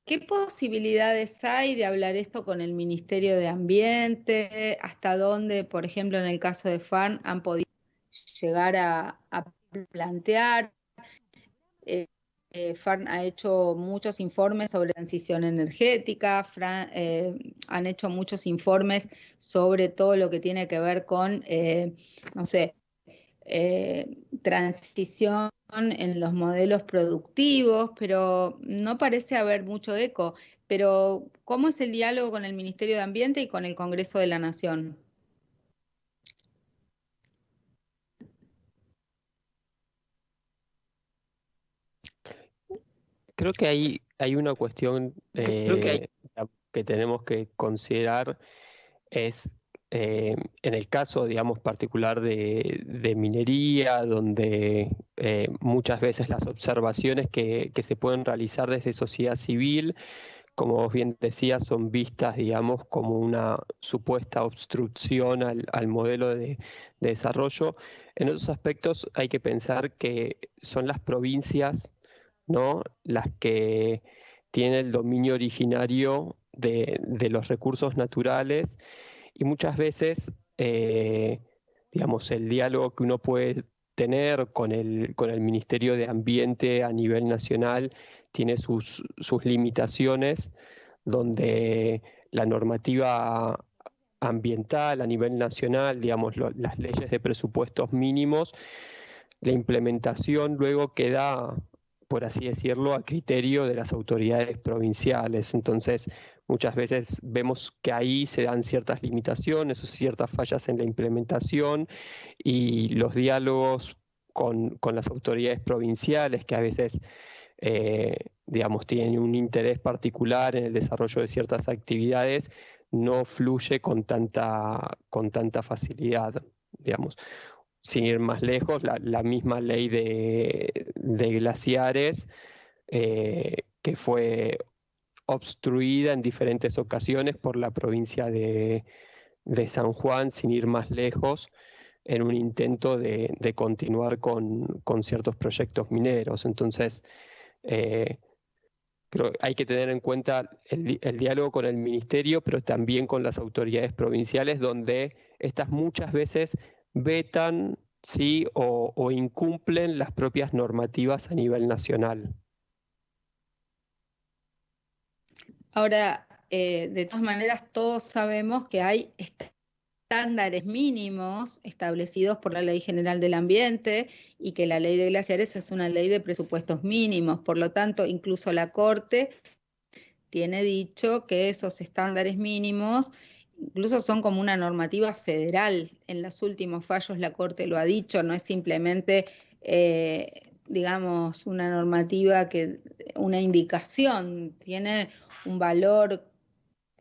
¿Qué posibilidades hay de hablar esto con el Ministerio de Ambiente? ¿Hasta dónde, por ejemplo, en el caso de FARN, han podido llegar a plantear? Eh, FARN ha hecho muchos informes sobre transición energética, han hecho muchos informes sobre todo lo que tiene que ver con, no sé, transición en los modelos productivos, pero no parece haber mucho eco. Pero, ¿cómo es el diálogo con el Ministerio de Ambiente y con el Congreso de la Nación? Creo que hay una cuestión que tenemos que considerar es en el caso, digamos, particular de minería, donde muchas veces las observaciones que se pueden realizar desde sociedad civil, como vos bien decías, son vistas, digamos, como una supuesta obstrucción al modelo de desarrollo. En otros aspectos hay que pensar que son las provincias, ¿no?, las que tienen el dominio originario de los recursos naturales y muchas veces, digamos, el diálogo que uno puede tener con el Ministerio de Ambiente a nivel nacional tiene sus limitaciones, donde la normativa ambiental a nivel nacional, digamos, las leyes de presupuestos mínimos, la implementación luego queda, por así decirlo, a criterio de las autoridades provinciales. Entonces, muchas veces vemos que ahí se dan ciertas limitaciones o ciertas fallas en la implementación y los diálogos con las autoridades provinciales, que a veces, digamos, tienen un interés particular en el desarrollo de ciertas actividades, no fluye con tanta facilidad, digamos. Sin ir más lejos, la misma ley de glaciares, que fue obstruida en diferentes ocasiones por la provincia de San Juan, sin ir más lejos, en un intento de continuar con ciertos proyectos mineros. Entonces, eh, creo que hay que tener en cuenta el diálogo con el ministerio, pero también con las autoridades provinciales, donde estas muchas veces vetan, sí, o incumplen las propias normativas a nivel nacional. Ahora, de todas maneras, todos sabemos que hay estándares mínimos establecidos por la Ley General del Ambiente y que la Ley de Glaciares es una ley de presupuestos mínimos. Por lo tanto, incluso la Corte tiene dicho que esos estándares mínimos incluso son como una normativa federal. En los últimos fallos la Corte lo ha dicho, no es simplemente, digamos, una normativa una indicación, tiene un valor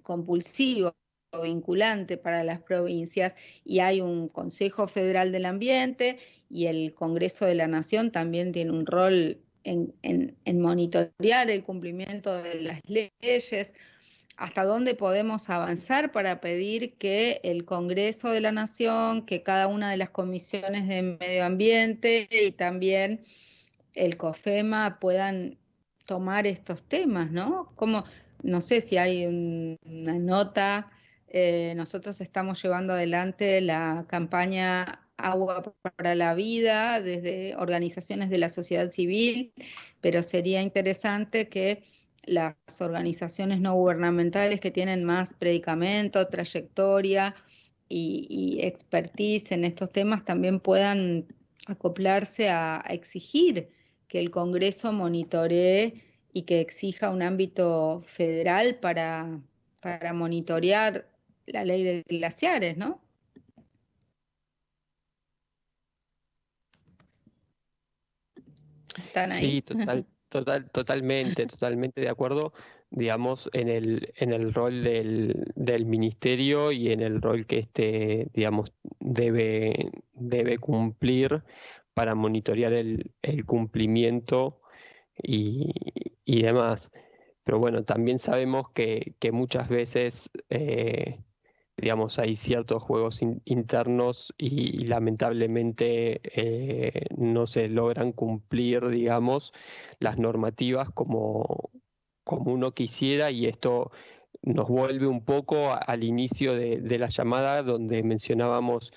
compulsivo, vinculante para las provincias, y hay un Consejo Federal del Ambiente y el Congreso de la Nación también tiene un rol en monitorear el cumplimiento de las leyes, hasta dónde podemos avanzar para pedir que el Congreso de la Nación, que cada una de las comisiones de medio ambiente y también el COFEMA puedan tomar estos temas, ¿no? Como, no sé si hay una nota, nosotros estamos llevando adelante la campaña Agua para la Vida desde organizaciones de la sociedad civil, pero sería interesante que las organizaciones no gubernamentales que tienen más predicamento, trayectoria y expertise en estos temas también puedan acoplarse a exigir que el Congreso monitoree y que exija un ámbito federal para monitorear la ley de glaciares, ¿no? ¿Están ahí? Sí, totalmente de acuerdo, digamos, en el rol del ministerio y en el rol que digamos, debe cumplir para monitorear el cumplimiento y demás. Pero bueno, también sabemos que muchas veces digamos, hay ciertos juegos internos y lamentablemente no se logran cumplir, digamos, las normativas como uno quisiera, y esto nos vuelve un poco al inicio de la llamada donde mencionábamos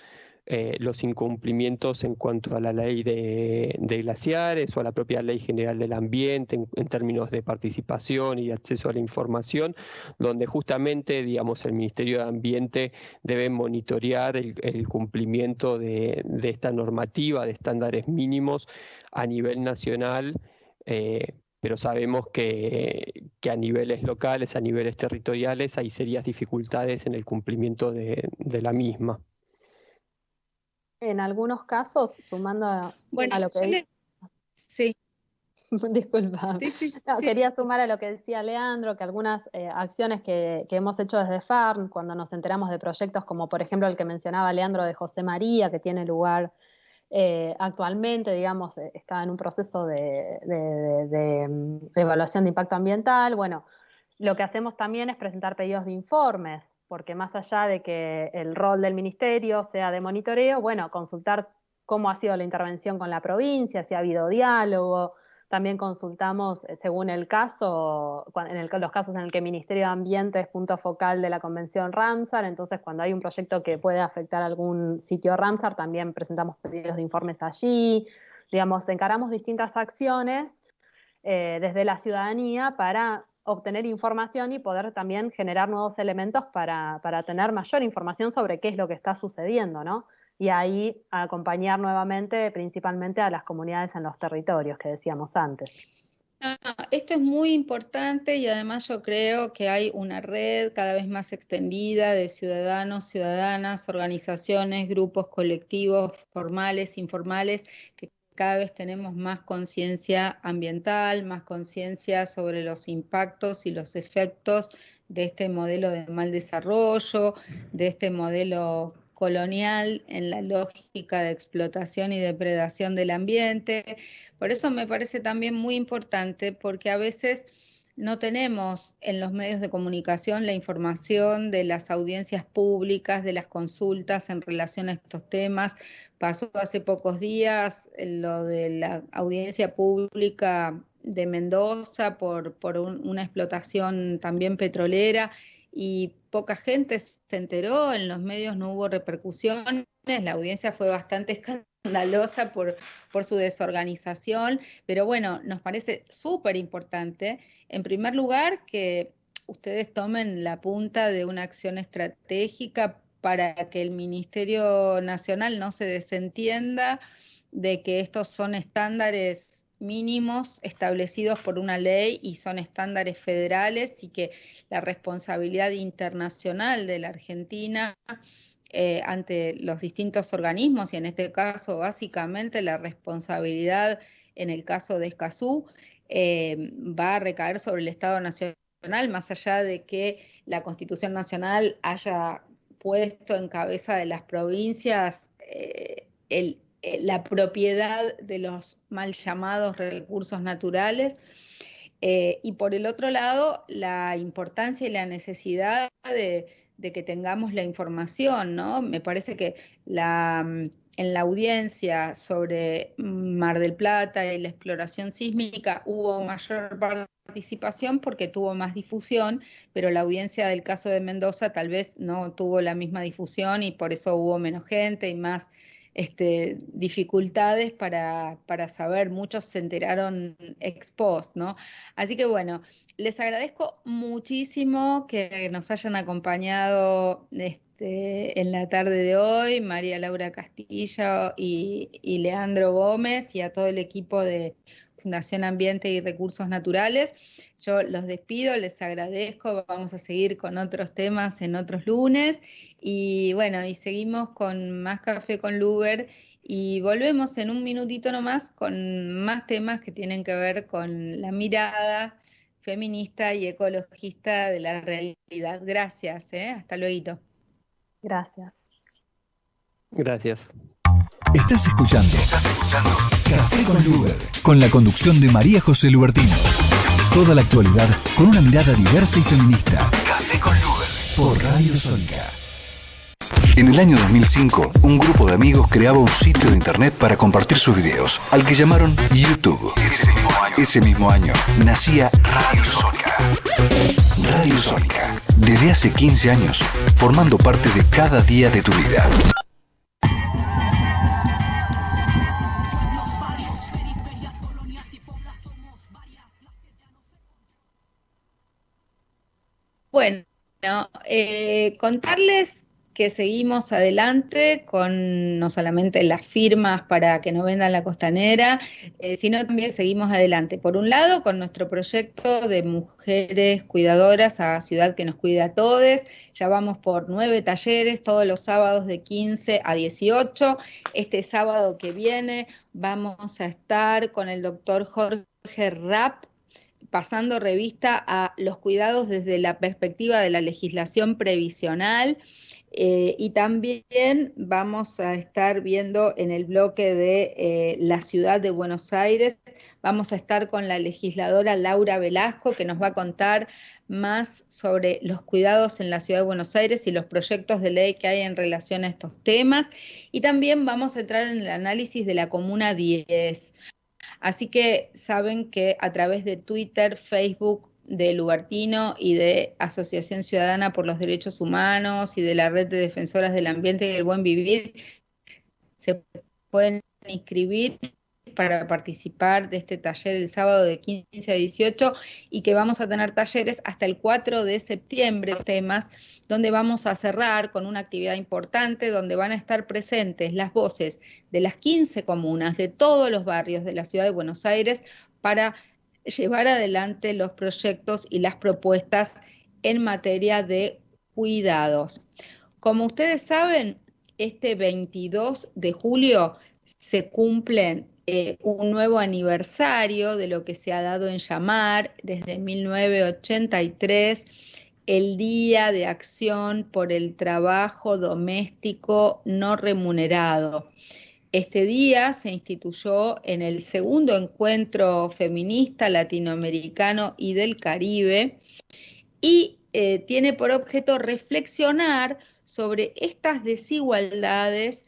los incumplimientos en cuanto a la ley de glaciares o a la propia ley general del ambiente en términos de participación y de acceso a la información, donde justamente, digamos, el Ministerio de Ambiente debe monitorear el cumplimiento de esta normativa, de estándares mínimos a nivel nacional. Pero sabemos que a niveles locales, a niveles territoriales, hay serias dificultades en el cumplimiento de la misma. En algunos casos, sumando Bueno, a lo que... Sí. Disculpa. Sí. No, quería sumar a lo que decía Leandro, que algunas acciones que hemos hecho desde FARN, cuando nos enteramos de proyectos como por ejemplo el que mencionaba Leandro de José María, que tiene lugar actualmente, digamos, está en un proceso de evaluación de impacto ambiental. Bueno, lo que hacemos también es presentar pedidos de informes, porque más allá de que el rol del ministerio sea de monitoreo, bueno, consultar cómo ha sido la intervención con la provincia, si ha habido diálogo. También consultamos, según el caso, los casos en el que el Ministerio de Ambiente es punto focal de la Convención Ramsar, entonces cuando hay un proyecto que puede afectar algún sitio Ramsar, también presentamos pedidos de informes allí. Digamos, encaramos distintas acciones desde la ciudadanía para obtener información y poder también generar nuevos elementos para tener mayor información sobre qué es lo que está sucediendo, ¿no? Y ahí acompañar nuevamente principalmente a las comunidades en los territorios que decíamos antes. Esto es muy importante y además yo creo que hay una red cada vez más extendida de ciudadanos, ciudadanas, organizaciones, grupos, colectivos, formales, informales, que cada vez tenemos más conciencia ambiental, más conciencia sobre los impactos y los efectos de este modelo de mal desarrollo, de este modelo colonial en la lógica de explotación y depredación del ambiente. Por eso me parece también muy importante, porque a veces no tenemos en los medios de comunicación la información de las audiencias públicas, de las consultas en relación a estos temas. Pasó hace pocos días lo de la audiencia pública de Mendoza por una explotación también petrolera, y poca gente se enteró, en los medios no hubo repercusiones, la audiencia fue bastante escandalosa por su desorganización, pero bueno, nos parece súper importante, en primer lugar, que ustedes tomen la punta de una acción estratégica para que el Ministerio Nacional no se desentienda de que estos son estándares mínimos establecidos por una ley y son estándares federales, y que la responsabilidad internacional de la Argentina ante los distintos organismos, y en este caso básicamente la responsabilidad en el caso de Escazú va a recaer sobre el Estado Nacional, más allá de que la Constitución Nacional haya puesto en cabeza de las provincias la propiedad de los mal llamados recursos naturales. Y por el otro lado, la importancia y la necesidad de que tengamos la información, ¿no? Me parece que en la audiencia sobre Mar del Plata y la exploración sísmica hubo mayor participación porque tuvo más difusión, pero la audiencia del caso de Mendoza tal vez no tuvo la misma difusión y por eso hubo menos gente y más dificultades para saber. Muchos se enteraron ex post, ¿no? Así que bueno, les agradezco muchísimo que nos hayan acompañado en la tarde de hoy, María Laura Castillo y Leandro Gómez, y a todo el equipo de Fundación Ambiente y Recursos Naturales. Yo los despido, les agradezco, vamos a seguir con otros temas en otros lunes, y bueno, y seguimos con más Café con Luber, y volvemos en un minutito nomás con más temas que tienen que ver con la mirada feminista y ecologista de la realidad. Gracias, hasta luego. Gracias. Gracias. Estás escuchando Café con Luber, con la conducción de María José Lubertino. Toda la actualidad con una mirada diversa y feminista. Café con Luber, por Radio Sónica. En el año 2005, un grupo de amigos creaba un sitio de internet para compartir sus videos, al que llamaron YouTube. Ese mismo año nacía Radio Sónica. Radio Sónica, desde hace 15 años, formando parte de cada día de tu vida. Bueno, contarles que seguimos adelante con no solamente las firmas para que no vendan la costanera, sino también seguimos adelante, por un lado, con nuestro proyecto de mujeres cuidadoras a Ciudad que nos cuida a todes. Ya vamos por 9 talleres, todos los sábados de 15 a 18. Este sábado que viene vamos a estar con el doctor Jorge Rapp, pasando revista a los cuidados desde la perspectiva de la legislación previsional, y también vamos a estar viendo en el bloque de la ciudad de Buenos Aires, vamos a estar con la legisladora Laura Velasco, que nos va a contar más sobre los cuidados en la ciudad de Buenos Aires y los proyectos de ley que hay en relación a estos temas, y también vamos a entrar en el análisis de la Comuna 10. Así que saben que a través de Twitter, Facebook de Lubertino y de Asociación Ciudadana por los Derechos Humanos y de la Red de Defensoras del Ambiente y del Buen Vivir, se pueden inscribir para participar de este taller el sábado de 15 a 18, y que vamos a tener talleres hasta el 4 de septiembre, temas donde vamos a cerrar con una actividad importante, donde van a estar presentes las voces de las 15 comunas, de todos los barrios de la ciudad de Buenos Aires, para llevar adelante los proyectos y las propuestas en materia de cuidados. Como ustedes saben, este 22 de julio se cumplen un nuevo aniversario de lo que se ha dado en llamar desde 1983 el Día de Acción por el Trabajo Doméstico No Remunerado. Este día se instituyó en el segundo encuentro feminista latinoamericano y del Caribe, y tiene por objeto reflexionar sobre estas desigualdades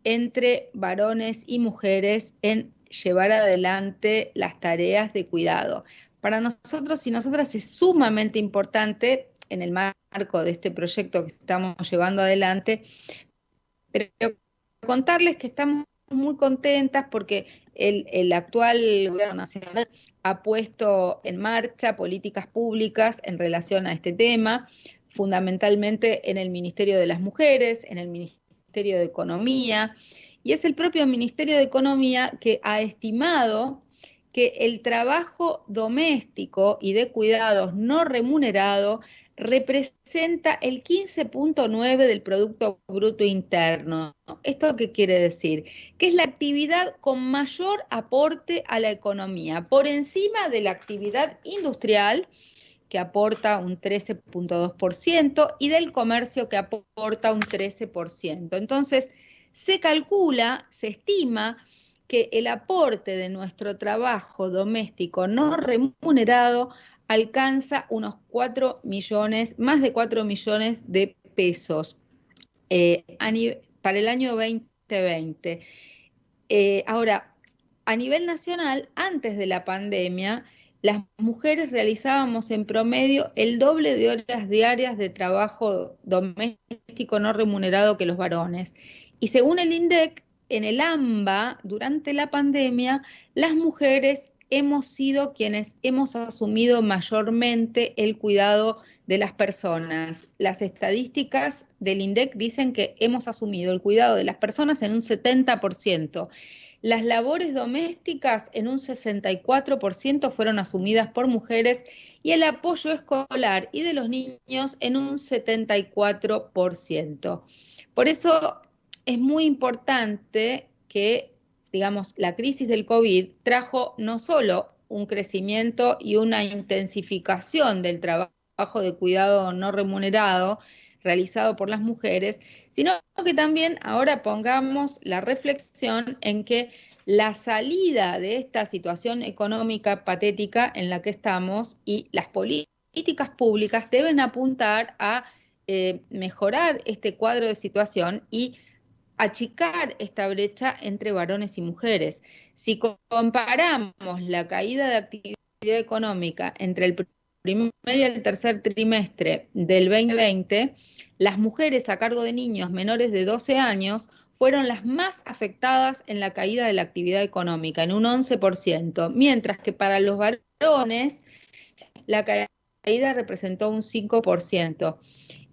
entre varones y mujeres en llevar adelante las tareas de cuidado. Para nosotros y nosotras es sumamente importante, en el marco de este proyecto que estamos llevando adelante, pero contarles que estamos muy contentas porque el actual gobierno nacional ha puesto en marcha políticas públicas en relación a este tema, fundamentalmente en el Ministerio de las Mujeres, en el Ministerio de Economía, y es el propio Ministerio de Economía que ha estimado que el trabajo doméstico y de cuidados no remunerado representa el 15.9 del Producto Bruto Interno. ¿Esto qué quiere decir? Que es la actividad con mayor aporte a la economía, por encima de la actividad industrial, que aporta un 13.2%, y del comercio, que aporta un 13%. Entonces, se calcula, se estima que el aporte de nuestro trabajo doméstico no remunerado alcanza unos 4 millones, más de 4 millones de pesos para el año 2020. Ahora, a nivel nacional, antes de la pandemia, las mujeres realizábamos en promedio el doble de horas diarias de trabajo doméstico no remunerado que los varones. Y según el INDEC, en el AMBA, durante la pandemia, las mujeres hemos sido quienes hemos asumido mayormente el cuidado de las personas. Las estadísticas del INDEC dicen que hemos asumido el cuidado de las personas en un 70%. Las labores domésticas en un 64% fueron asumidas por mujeres y el apoyo escolar y de los niños en un 74%. Por eso es muy importante que, digamos, la crisis del COVID trajo no solo un crecimiento y una intensificación del trabajo de cuidado no remunerado realizado por las mujeres, sino que también ahora pongamos la reflexión en que la salida de esta situación económica patética en la que estamos y las políticas públicas deben apuntar a mejorar este cuadro de situación y achicar esta brecha entre varones y mujeres. Si comparamos la caída de actividad económica entre el primer y el tercer trimestre del 2020, las mujeres a cargo de niños menores de 12 años fueron las más afectadas en la caída de la actividad económica, en un 11%, mientras que para los varones la caída representó un 5%.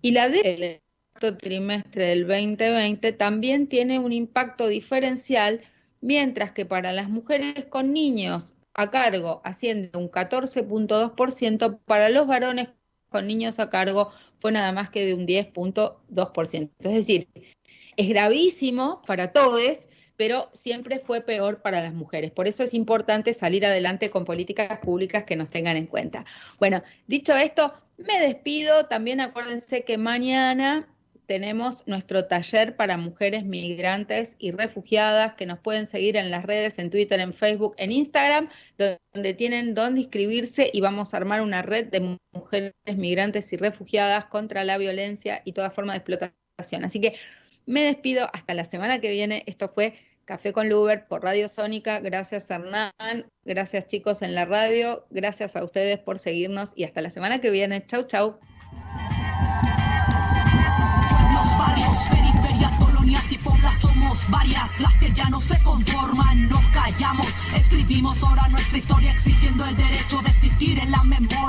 Y la del cuarto trimestre del 2020 también tiene un impacto diferencial, mientras que para las mujeres con niños a cargo asciende un 14.2%, para los varones con niños a cargo fue nada más que de un 10.2%. Es decir, es gravísimo para todos, pero siempre fue peor para las mujeres. Por eso es importante salir adelante con políticas públicas que nos tengan en cuenta. Bueno, dicho esto, me despido. También acuérdense que mañana tenemos nuestro taller para mujeres migrantes y refugiadas, que nos pueden seguir en las redes, en Twitter, en Facebook, en Instagram, donde tienen donde inscribirse, y vamos a armar una red de mujeres migrantes y refugiadas contra la violencia y toda forma de explotación. Así que me despido hasta la semana que viene. Esto fue Café con Luber por Radio Sónica. Gracias, Hernán. Gracias, chicos en la radio. Gracias a ustedes por seguirnos y hasta la semana que viene. Chau, chau. Barrios, periferias, colonias y poblas somos varias las que ya no se conforman, nos callamos, escribimos ahora nuestra historia exigiendo el derecho de existir en la memoria.